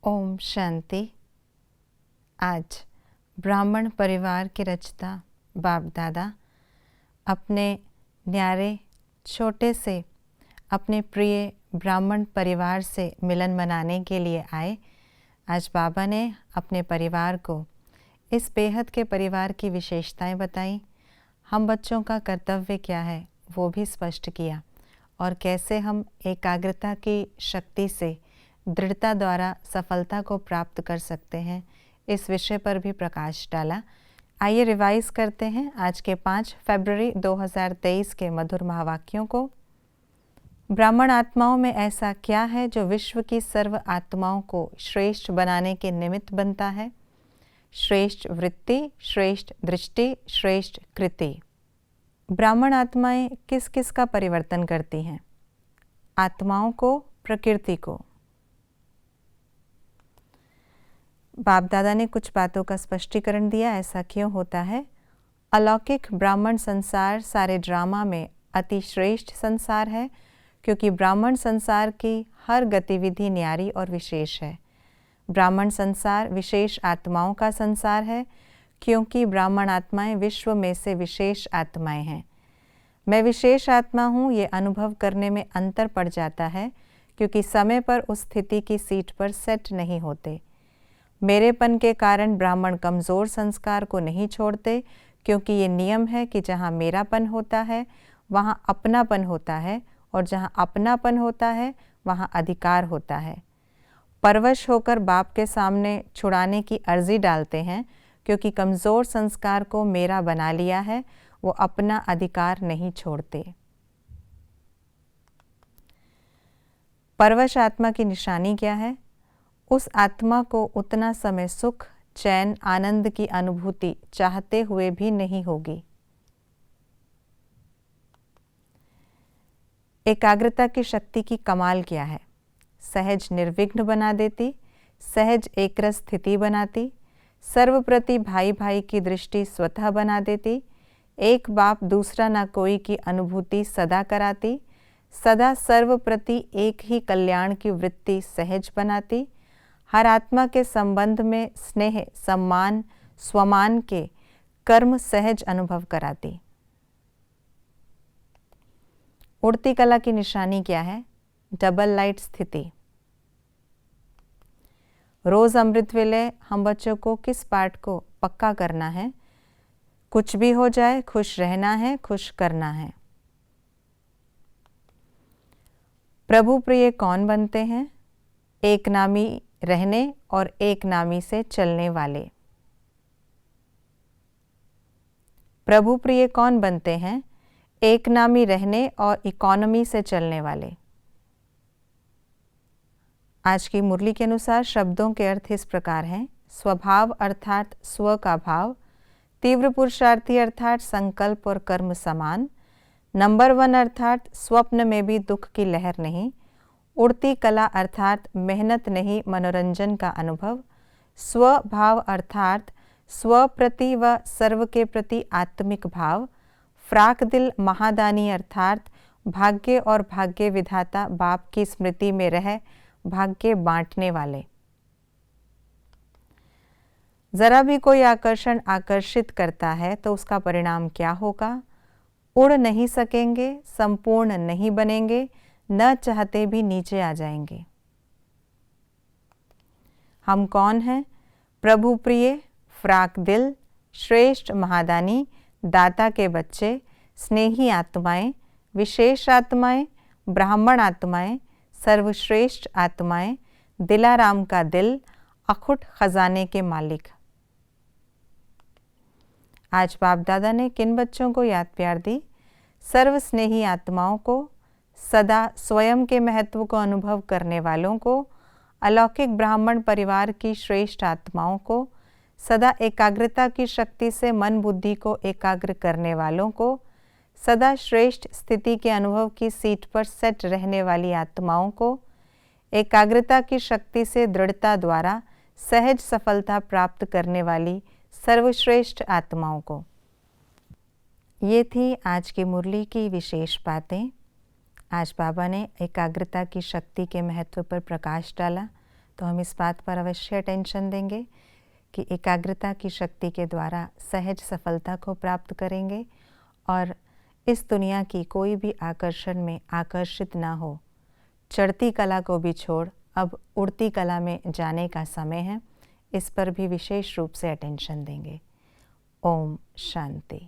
ओम शांति। आज ब्राह्मण परिवार के रचता बाप दादा अपने न्यारे छोटे से अपने प्रिय ब्राह्मण परिवार से मिलन मनाने के लिए आए। आज बाबा ने अपने परिवार को इस बेहद के परिवार की विशेषताएं बताई। हम बच्चों का कर्तव्य क्या है वो भी स्पष्ट किया और कैसे हम एकाग्रता की शक्ति से दृढ़ता द्वारा सफलता को प्राप्त कर सकते हैं, इस विषय पर भी प्रकाश डाला। आइए रिवाइज करते हैं आज के 5 फरवरी 2023 के मधुर महावाक्यों को। ब्राह्मण आत्माओं में ऐसा क्या है जो विश्व की सर्व आत्माओं को श्रेष्ठ बनाने के निमित्त बनता है? श्रेष्ठ वृत्ति, श्रेष्ठ दृष्टि, श्रेष्ठ कृति। ब्राह्मण आत्माएं किस किस का परिवर्तन करती हैं? आत्माओं को, प्रकृति को। बाप दादा ने कुछ बातों का स्पष्टीकरण दिया। ऐसा क्यों होता है? अलौकिक ब्राह्मण संसार सारे ड्रामा में अति श्रेष्ठ संसार है, क्योंकि ब्राह्मण संसार की हर गतिविधि न्यारी और विशेष है। ब्राह्मण संसार विशेष आत्माओं का संसार है, क्योंकि ब्राह्मण आत्माएं विश्व में से विशेष आत्माएं हैं। मैं विशेष आत्मा हूँ, ये अनुभव करने में अंतर पड़ जाता है, क्योंकि समय पर उस स्थिति की सीट पर सेट नहीं होते। मेरेपन के कारण ब्राह्मण कमज़ोर संस्कार को नहीं छोड़ते, क्योंकि ये नियम है कि जहाँ मेरापन होता है वहाँ अपनापन होता है, और जहाँ अपनापन होता है वहाँ अधिकार होता है। परवश होकर बाप के सामने छुड़ाने की अर्जी डालते हैं, क्योंकि कमज़ोर संस्कार को मेरा बना लिया है, वो अपना अधिकार नहीं छोड़ते। परवश आत्मा की निशानी क्या है? उस आत्मा को उतना समय सुख, चैन, आनंद की अनुभूति चाहते हुए भी नहीं होगी। एकाग्रता की शक्ति की कमाल क्या है? सहज निर्विघ्न बना देती, सहज एकरस स्थिति बनाती, सर्वप्रति भाई भाई की दृष्टि स्वतः बना देती, एक बाप दूसरा ना कोई की अनुभूति सदा कराती, सदा सर्वप्रति एक ही कल्याण की वृत्ति सहज बनाती, हर आत्मा के संबंध में स्नेह, सम्मान, स्वमान के कर्म सहज अनुभव कराती। उड़ती कला की निशानी क्या है? डबल लाइट स्थिति। रोज अमृत विलय हम बच्चों को किस पाठ को पक्का करना है? कुछ भी हो जाए खुश रहना है, खुश करना है। प्रभु प्रिय कौन बनते हैं? एक नामी रहने और एक नामी से चलने वाले। प्रभु प्रिय कौन बनते हैं? एक नामी रहने और इकोनॉमी से चलने वाले। आज की मुरली के अनुसार शब्दों के अर्थ इस प्रकार हैं। स्वभाव अर्थात स्व का भाव, तीव्र पुरुषार्थी अर्थात संकल्प और कर्म समान, नंबर 1 अर्थात स्वप्न में भी दुख की लहर नहीं, उड़ती कला अर्थात मेहनत नहीं मनोरंजन का अनुभव, स्वभाव अर्थात स्व प्रति व सर्व के प्रति आत्मिक भाव, फ्राक दिल महादानी अर्थात भाग्य और भाग्य विधाता बाप की स्मृति में रह भाग्य बांटने वाले। जरा भी कोई आकर्षण आकर्षित करता है तो उसका परिणाम क्या होगा? उड़ नहीं सकेंगे, संपूर्ण नहीं बनेंगे, न चाहते भी नीचे आ जाएंगे। हम कौन हैं? प्रभु प्रिय, फ्राक दिल, श्रेष्ठ महादानी, दाता के बच्चे, स्नेही आत्माएं, विशेष आत्माएं, ब्राह्मण आत्माएं, सर्वश्रेष्ठ आत्माएं, दिलाराम का दिल, अखुट खजाने के मालिक। आज बाप दादा ने किन बच्चों को याद प्यार दी? सर्व स्नेही आत्माओं को, सदा स्वयं के महत्व को अनुभव करने वालों को, अलौकिक ब्राह्मण परिवार की श्रेष्ठ आत्माओं को, सदा एकाग्रता की शक्ति से मन बुद्धि को एकाग्र करने वालों को, सदा श्रेष्ठ स्थिति के अनुभव की सीट पर सेट रहने वाली आत्माओं को, एकाग्रता की शक्ति से दृढ़ता द्वारा सहज सफलता प्राप्त करने वाली सर्वश्रेष्ठ आत्माओं को। ये थी आज की मुरली की विशेष बातें। आज बाबा ने एकाग्रता की शक्ति के महत्व पर प्रकाश डाला, तो हम इस बात पर अवश्य अटेंशन देंगे कि एकाग्रता की शक्ति के द्वारा सहज सफलता को प्राप्त करेंगे और इस दुनिया की कोई भी आकर्षण में आकर्षित ना हो। चढ़ती कला को भी छोड़ अब उड़ती कला में जाने का समय है, इस पर भी विशेष रूप से अटेंशन देंगे। ओम शांति।